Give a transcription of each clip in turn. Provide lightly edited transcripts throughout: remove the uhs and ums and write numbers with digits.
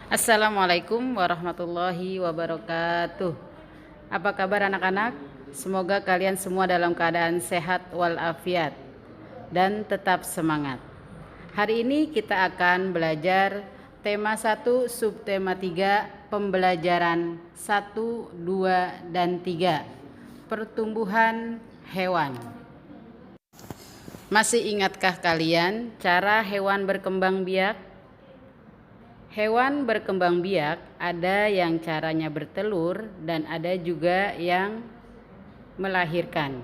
Assalamualaikum warahmatullahi wabarakatuh. Apa kabar anak-anak? Semoga kalian semua dalam keadaan sehat walafiat dan tetap semangat. Hari ini kita akan belajar tema 1, subtema 3, pembelajaran 1, 2, dan 3, pertumbuhan hewan. Masih ingatkah kalian cara hewan berkembang biak? Hewan berkembang biak ada yang caranya bertelur dan ada juga yang melahirkan.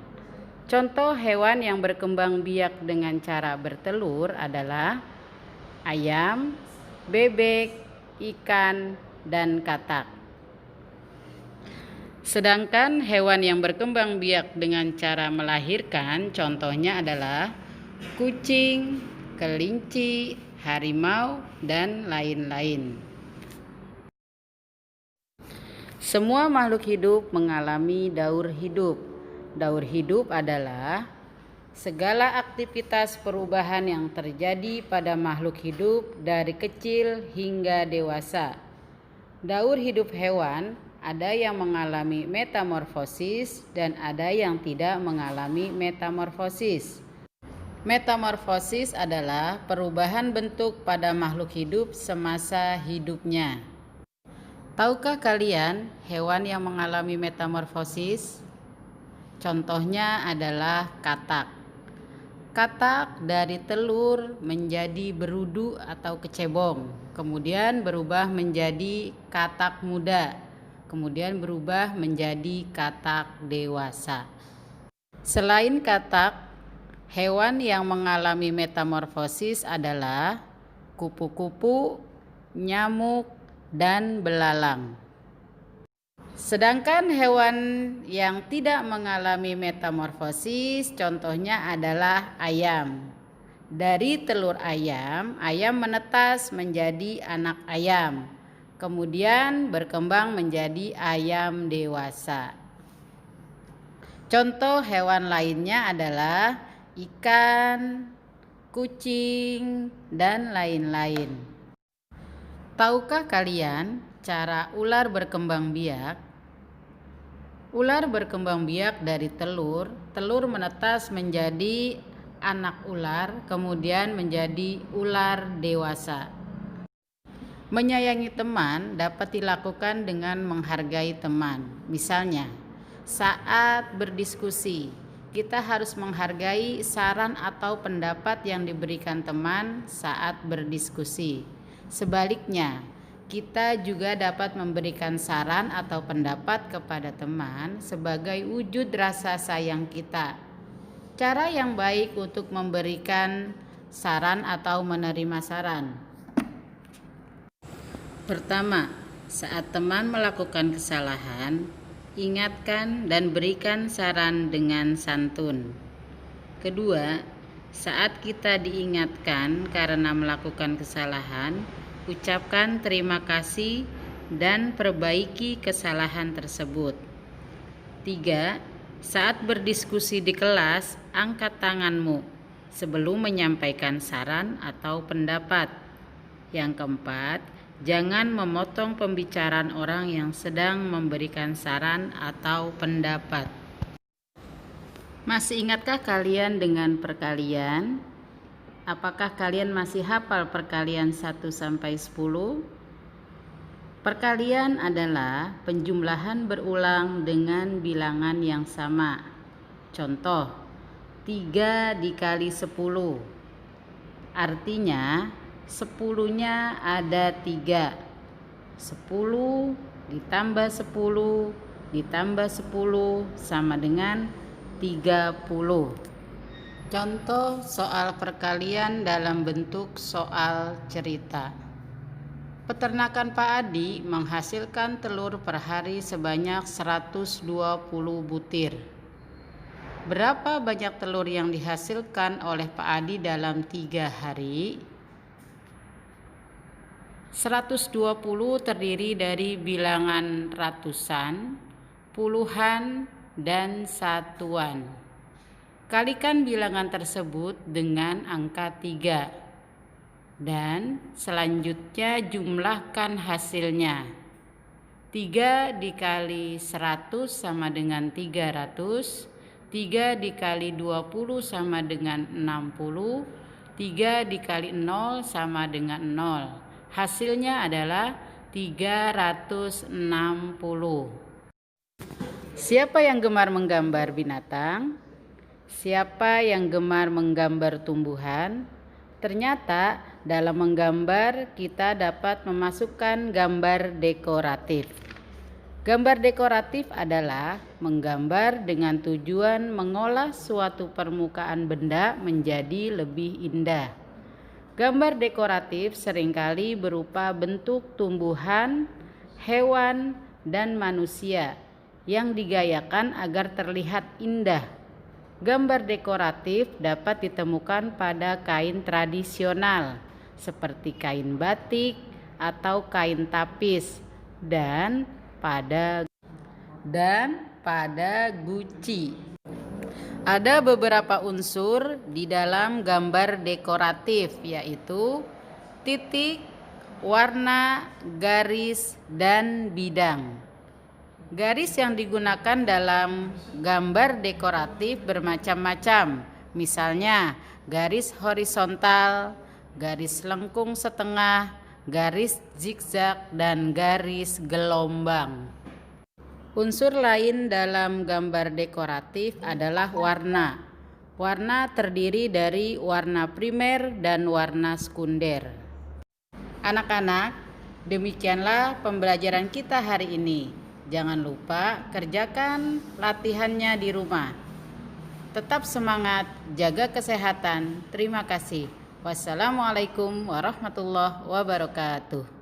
Contoh hewan yang berkembang biak dengan cara bertelur adalah ayam, bebek, ikan, dan katak. Sedangkan hewan yang berkembang biak dengan cara melahirkan contohnya adalah kucing, kelinci, harimau, dan lain-lain. Semua makhluk hidup mengalami daur hidup. Daur hidup adalah segala aktivitas perubahan yang terjadi pada makhluk hidup dari kecil hingga dewasa. Daur hidup hewan ada yang mengalami metamorfosis dan ada yang tidak mengalami metamorfosis. Metamorfosis adalah perubahan bentuk pada makhluk hidup semasa hidupnya. Tahukah kalian hewan yang mengalami metamorfosis? Contohnya adalah katak. Katak dari telur menjadi berudu atau kecebong, kemudian berubah menjadi katak muda, kemudian berubah menjadi katak dewasa. Selain katak, hewan yang mengalami metamorfosis adalah kupu-kupu, nyamuk, dan belalang. Sedangkan hewan yang tidak mengalami metamorfosis contohnya adalah ayam. Dari telur ayam, ayam menetas menjadi anak ayam, kemudian berkembang menjadi ayam dewasa. Contoh hewan lainnya adalah ikan, kucing, dan lain-lain. Tahukah kalian cara ular berkembang biak? Ular berkembang biak dari telur. Telur menetas menjadi anak ular, kemudian menjadi ular dewasa. Menyayangi teman dapat dilakukan dengan menghargai teman. Misalnya, saat berdiskusi, kita harus menghargai saran atau pendapat yang diberikan teman saat berdiskusi. Sebaliknya, kita juga dapat memberikan saran atau pendapat kepada teman sebagai wujud rasa sayang kita. Cara yang baik untuk memberikan saran atau menerima saran. Pertama, saat teman melakukan kesalahan, ingatkan dan berikan saran dengan santun. Kedua, saat kita diingatkan karena melakukan kesalahan, ucapkan terima kasih dan perbaiki kesalahan tersebut. 3. Saat berdiskusi di kelas, angkat tanganmu sebelum menyampaikan saran atau pendapat. Yang keempat, jangan memotong pembicaraan orang yang sedang memberikan saran atau pendapat. Masih ingatkah kalian dengan perkalian? Apakah kalian masih hafal perkalian 1-10? Perkalian adalah penjumlahan berulang dengan bilangan yang sama. Contoh, 3 dikali 10. Artinya, 10-nya ada 3. 10 ditambah 10 ditambah 10 sama dengan 30. Contoh soal perkalian dalam bentuk soal cerita. Peternakan Pak Adi menghasilkan telur per hari sebanyak 120 butir. Berapa banyak telur yang dihasilkan oleh Pak Adi dalam 3 hari? 120 terdiri dari bilangan ratusan, puluhan, dan satuan. Kalikan bilangan tersebut dengan angka 3. Dan selanjutnya jumlahkan hasilnya. 3 dikali 100 sama dengan 300. 3 dikali 20 sama dengan 60. 3 dikali 0 sama dengan 0. Hasilnya adalah 360. Siapa yang gemar menggambar binatang? Siapa yang gemar menggambar tumbuhan? Ternyata dalam menggambar kita dapat memasukkan gambar dekoratif. Gambar dekoratif adalah menggambar dengan tujuan mengolah suatu permukaan benda menjadi lebih indah. Gambar dekoratif seringkali berupa bentuk tumbuhan, hewan, dan manusia yang digayakan agar terlihat indah. Gambar dekoratif dapat ditemukan pada kain tradisional seperti kain batik atau kain tapis dan pada guci. Ada beberapa unsur di dalam gambar dekoratif, yaitu titik, warna, garis, dan bidang. Garis yang digunakan dalam gambar dekoratif bermacam-macam, misalnya garis horizontal, garis lengkung setengah, garis zigzag, dan garis gelombang. Unsur lain dalam gambar dekoratif adalah warna. Warna terdiri dari warna primer dan warna sekunder. Anak-anak, demikianlah pembelajaran kita hari ini. Jangan lupa kerjakan latihannya di rumah. Tetap semangat, jaga kesehatan. Terima kasih. Wassalamualaikum warahmatullahi wabarakatuh.